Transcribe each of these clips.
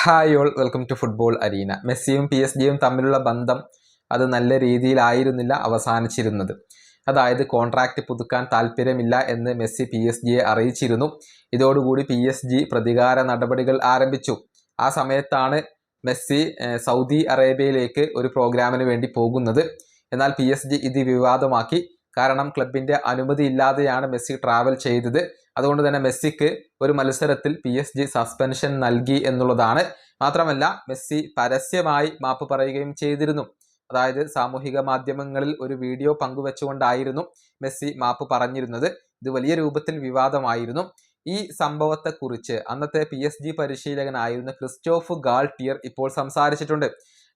Hi all, welcome to football arena. മെസ്സിയും PSG തമ്മിലുള്ള ബന്ധം അത് നല്ല രീതിയിലായിരുന്നില്ല അവസാനിച്ചിരുന്നത്. അതായത് കോൺട്രാക്റ്റ് പുതുക്കാൻ താല്പര്യമില്ല എന്ന് മെസ്സി PSG അറിയിച്ചിരുന്നു. ഇതോടുകൂടി PSG പ്രതികാര നടപടികൾ ആരംഭിച്ചു. ആ സമയത്താണ് മെസ്സി സൗദി അറേബ്യയിലേക്ക് ഒരു പ്രോഗ്രാമിന് വേണ്ടി പോകുന്നത്. എന്നാൽ PSG ഇത് വിവാദമാക്കി. കാരണം ക്ലബിൻ്റെ അനുമതി ഇല്ലാതെയാണ് മെസ്സി ട്രാവൽ ചെയ്തത്. അതുകൊണ്ട് തന്നെ മെസ്സിക്ക് ഒരു മത്സരത്തിൽ PSG സസ്പെൻഷൻ നൽകി എന്നുള്ളതാണ്. മാത്രമല്ല മെസ്സി പരസ്യമായി മാപ്പ് പറയുകയും ചെയ്തിരുന്നു. അതായത് സാമൂഹിക മാധ്യമങ്ങളിൽ ഒരു വീഡിയോ പങ്കുവെച്ചുകൊണ്ടായിരുന്നു മെസ്സി മാപ്പ് പറഞ്ഞിരുന്നത്. ഇത് വലിയ രൂപത്തിൽ വിവാദമായിരുന്നു. ഈ സംഭവത്തെക്കുറിച്ച് അന്നത്തെ PSG പരിശീലകനായിരുന്ന ക്രിസ്റ്റോഫ് ഗാൾട്ടിയർ ഇപ്പോൾ സംസാരിച്ചിട്ടുണ്ട്.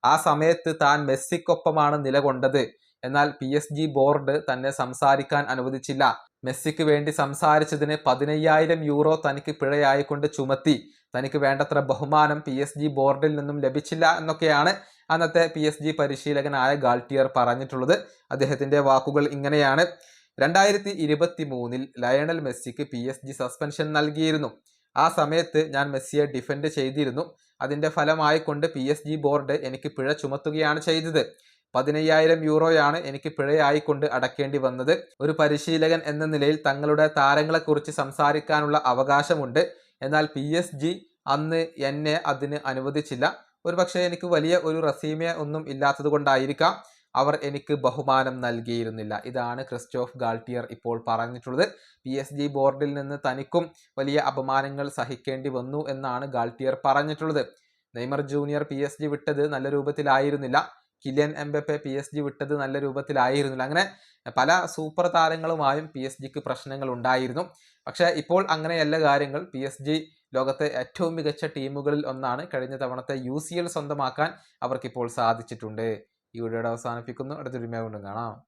ആ സമയത്ത് താൻ മെസ്സിക്കൊപ്പമാണ് നിലകൊണ്ടത്. എന്നാൽ PSG ബോർഡ് തന്നെ സംസാരിക്കാൻ അനുവദിച്ചില്ല. മെസ്സിക്ക് വേണ്ടി സംസാരിച്ചതിന് 15,000 യൂറോ തനിക്ക് പിഴയായിക്കൊണ്ട് ചുമത്തി. തനിക്ക് വേണ്ടത്ര ബഹുമാനം PSG ബോർഡിൽ നിന്നും ലഭിച്ചില്ല എന്നൊക്കെയാണ് അന്നത്തെ PSG പരിശീലകനായ ഗാൾട്ടിയർ പറഞ്ഞിട്ടുള്ളത്. അദ്ദേഹത്തിൻ്റെ വാക്കുകൾ ഇങ്ങനെയാണ്: 2023 ലയണൽ മെസ്സിക്ക് PSG സസ്പെൻഷൻ നൽകിയിരുന്നു. ആ സമയത്ത് ഞാൻ മെസ്സിയെ ഡിഫെൻഡ് ചെയ്തിരുന്നു. അതിൻ്റെ ഫലമായിക്കൊണ്ട് PSG ബോർഡ് എനിക്ക് പിഴ ചുമത്തുകയാണ് ചെയ്തത്. 15,000 യൂറോയാണ് എനിക്ക് പിഴയായിക്കൊണ്ട് അടക്കേണ്ടി വന്നത്. ഒരു പരിശീലകൻ എന്ന നിലയിൽ തങ്ങളുടെ താരങ്ങളെക്കുറിച്ച് സംസാരിക്കാനുള്ള അവകാശമുണ്ട്. എന്നാൽ PSG അന്ന് എന്നെ അതിന് അനുവദിച്ചില്ല. ഒരുപക്ഷെ എനിക്ക് വലിയ ഒരു റസീമ ഒന്നും ഇല്ലാത്തത് കൊണ്ടായിരിക്കാം അവർ എനിക്ക് ബഹുമാനം നൽകിയിരുന്നില്ല. ഇതാണ് ക്രിസ്റ്റോഫ് ഗാൾട്ടിയർ ഇപ്പോൾ പറഞ്ഞിട്ടുള്ളത്. PSG ബോർഡിൽ നിന്ന് തനിക്കും വലിയ അപമാനങ്ങൾ സഹിക്കേണ്ടി വന്നു എന്നാണ് ഗാൾട്ടിയർ പറഞ്ഞിട്ടുള്ളത്. നെയ്മർ ജൂനിയർ PSG വിട്ടത് നല്ല രൂപത്തിലായിരുന്നില്ല. കിലിയൻ എംബപ്പെ PSG വിട്ടത് നല്ല രൂപത്തിലായിരുന്നില്ല. അങ്ങനെ പല സൂപ്പർ താരങ്ങളുമായും PSG പ്രശ്നങ്ങൾ ഉണ്ടായിരുന്നു. പക്ഷേ ഇപ്പോൾ അങ്ങനെയല്ല കാര്യങ്ങൾ. PSG ലോകത്തെ ഏറ്റവും മികച്ച ടീമുകളിൽ ഒന്നാണ്. കഴിഞ്ഞ തവണത്തെ UCL സ്വന്തമാക്കാൻ അവർക്കിപ്പോൾ സാധിച്ചിട്ടുണ്ട്. ഈ വീഡിയോയുടെ അവസാനിപ്പിക്കുന്നു. അടുത്തൊരു വീഡിയോ കാണാം.